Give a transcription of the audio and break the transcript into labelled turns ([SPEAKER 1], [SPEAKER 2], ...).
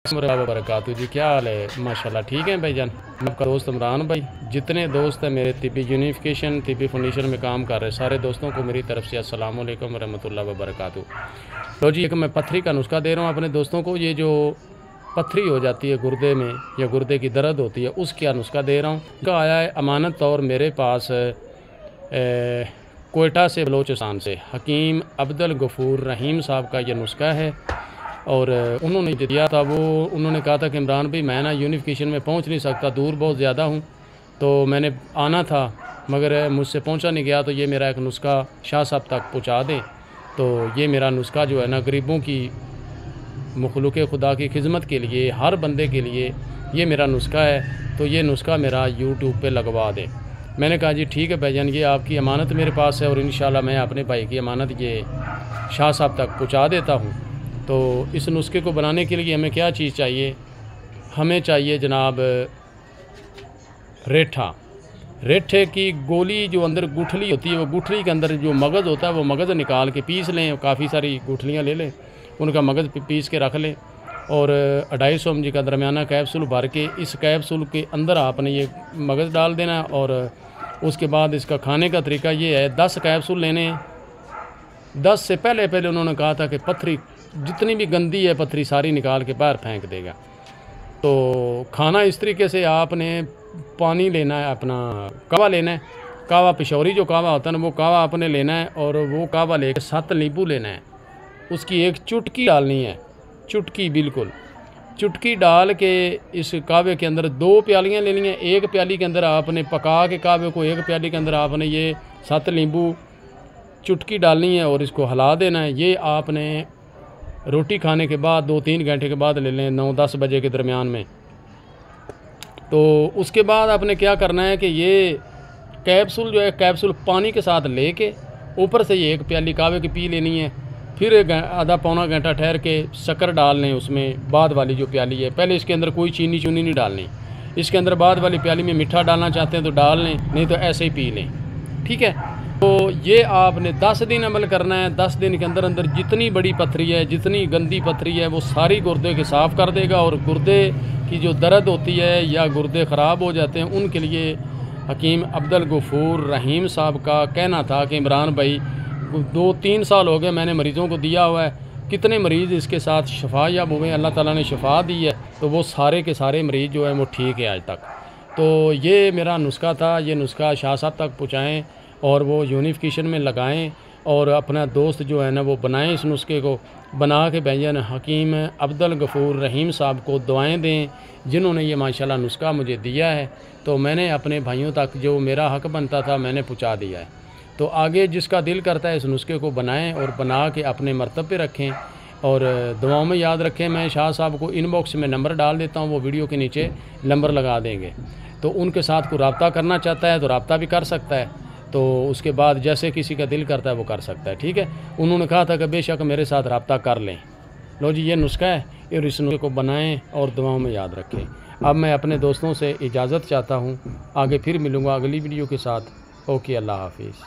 [SPEAKER 1] वबरकातुहू जी, क्या हाल है? माशाल्लाह ठीक है भाईजान। आपका दोस्त इमरान भाई। जितने दोस्त हैं मेरे तिब्बी यूनिफिकेशन तिब्बी फर्नीचर में काम कर रहे सारे दोस्तों को मेरी तरफ से अस्सलाम वालेकुम वरहमतुल्लाहि वबरकातुहू। तो जी, एक मैं पथरी का नुस्खा दे रहा हूँ अपने दोस्तों को। ये जो पथरी हो जाती है गुर्दे में या गुर्दे की दर्द होती है, उसका नुस्खा दे रहा हूँ। इसका आया है अमानत तौर मेरे पास कोयटा से, बलोचिस्तान से हकीम अब्दुल गफूर रहीम साहब का ये नुस्खा है। और उन्होंने दिया था, वो उन्होंने कहा था कि इमरान भाई मैं ना यूनिफिकेशन में पहुंच नहीं सकता, दूर बहुत ज़्यादा हूं, तो मैंने आना था मगर मुझसे पहुंचा नहीं गया, तो ये मेरा एक नुस्खा शाह साहब तक पहुंचा दें। तो ये मेरा नुस्खा जो है ना, गरीबों की, मखलूक खुदा की खिदमत के लिए, हर बंदे के लिए ये मेरा नुस्खा है। तो ये नुस्खा मेरा यूट्यूब पे लगवा दें। मैंने कहा जी ठीक है भाईजान, ये आपकी अमानत मेरे पास है और इंशाल्लाह मैं अपने भाई की अमानत ये शाह साहब तक पहुँचा देता हूँ। तो इस नुस्खे को बनाने के लिए हमें क्या चीज़ चाहिए? हमें चाहिए जनाब रेठा। रेठे की गोली जो अंदर गुठली होती है, वो गुठली के अंदर जो मगज़ होता है वो मगज़ निकाल के पीस लें। काफ़ी सारी गुठलियाँ ले लें, उनका मगज़ पीस के रख लें और 250 mg का दरमियाना कैप्सूल भर के इस कैप्सूल के अंदर आपने ये मगज़ डाल देना। और उसके बाद इसका खाने का तरीका ये है, 10 कैप्सूल लेने। 10 से पहले उन्होंने कहा था कि पथरी जितनी भी गंदी है पथरी सारी निकाल के बाहर फेंक देगा। तो खाना इस तरीके से, आपने पानी लेना है, अपना कावा लेना है, कावा पिशौरी जो कावा होता है ना, वो कावा आपने लेना है। और वो कावा लेकर 7 नींबू लेना है, उसकी एक चुटकी डालनी है, चुटकी, बिल्कुल चुटकी डाल के इस कावे के अंदर 2 प्यालियाँ लेनी है। एक प्याली के अंदर आपने पका के कावे को, एक प्याली के अंदर आपने ये 7 नींबू चुटकी डालनी है और इसको हिला देना है। ये आपने रोटी खाने के बाद 2-3 घंटे के बाद ले लें, 9-10 बजे के दरमियान में। तो उसके बाद आपने क्या करना है कि ये कैप्सूल जो है, कैप्सूल पानी के साथ लेके ऊपर से ये 1 प्याली कावे की पी लेनी है। फिर आधा पौना घंटा ठहर के शक्कर डाल लें उसमें, बाद वाली जो प्याली है। पहले इसके अंदर कोई चीनी चूनी नहीं डालनी, इसके अंदर बाद वाली प्याली में मीठा डालना चाहते हैं तो डाल लें, नहीं तो ऐसे ही पी लें, ठीक है। तो ये आपने 10 दिन अमल करना है। 10 दिन के अंदर अंदर जितनी बड़ी पथरी है, जितनी गंदी पथरी है, वो सारी गुर्दे के साफ़ कर देगा। और गुर्दे की जो दर्द होती है या गुर्दे ख़राब हो जाते हैं, उनके लिए हकीम अब्दुल गफूर रहीम साहब का कहना था कि इमरान भाई 2-3 साल हो गए मैंने मरीज़ों को दिया हुआ है, कितने मरीज़ इसके साथ शफा याब हुए, अल्लाह ताला ने शफा दी है। तो वो सारे के सारे मरीज़ जो हैं वो ठीक है आज तक। तो ये मेरा नुस्खा था, ये नुस्खा शाह साहब तक पहुँचाएँ और वो यूनिफिकेशन में लगाएं और अपना दोस्त जो है ना वो बनाएं, इस नुस्खे को बना के भेजें। हकीम अब्दुल गफूर रहीम साहब को दुआएं दें जिन्होंने ये माशाल्लाह नुस्खा मुझे दिया है। तो मैंने अपने भाइयों तक जो मेरा हक़ बनता था मैंने पहुंचा दिया है। तो आगे जिसका दिल करता है इस नुस्खे को बनाएं और बना के अपने मरतब पे रखें और दुआओं में याद रखें। मैं शाह साहब को इनबॉक्स में नंबर डाल देता हूँ, वो वीडियो के नीचे नंबर लगा देंगे। तो उनके साथ को रब्ता करना चाहता है तो रब्ता भी कर सकता है। तो उसके बाद जैसे किसी का दिल करता है वो कर सकता है, ठीक है। उन्होंने कहा था कि बेशक मेरे साथ रब्ता कर लें। लो जी, ये नुस्खा है और इस नुस्खे को बनाएं और दुआओं में याद रखें। अब मैं अपने दोस्तों से इजाज़त चाहता हूँ, आगे फिर मिलूँगा अगली वीडियो के साथ। ओके, अल्लाह हाफिज़।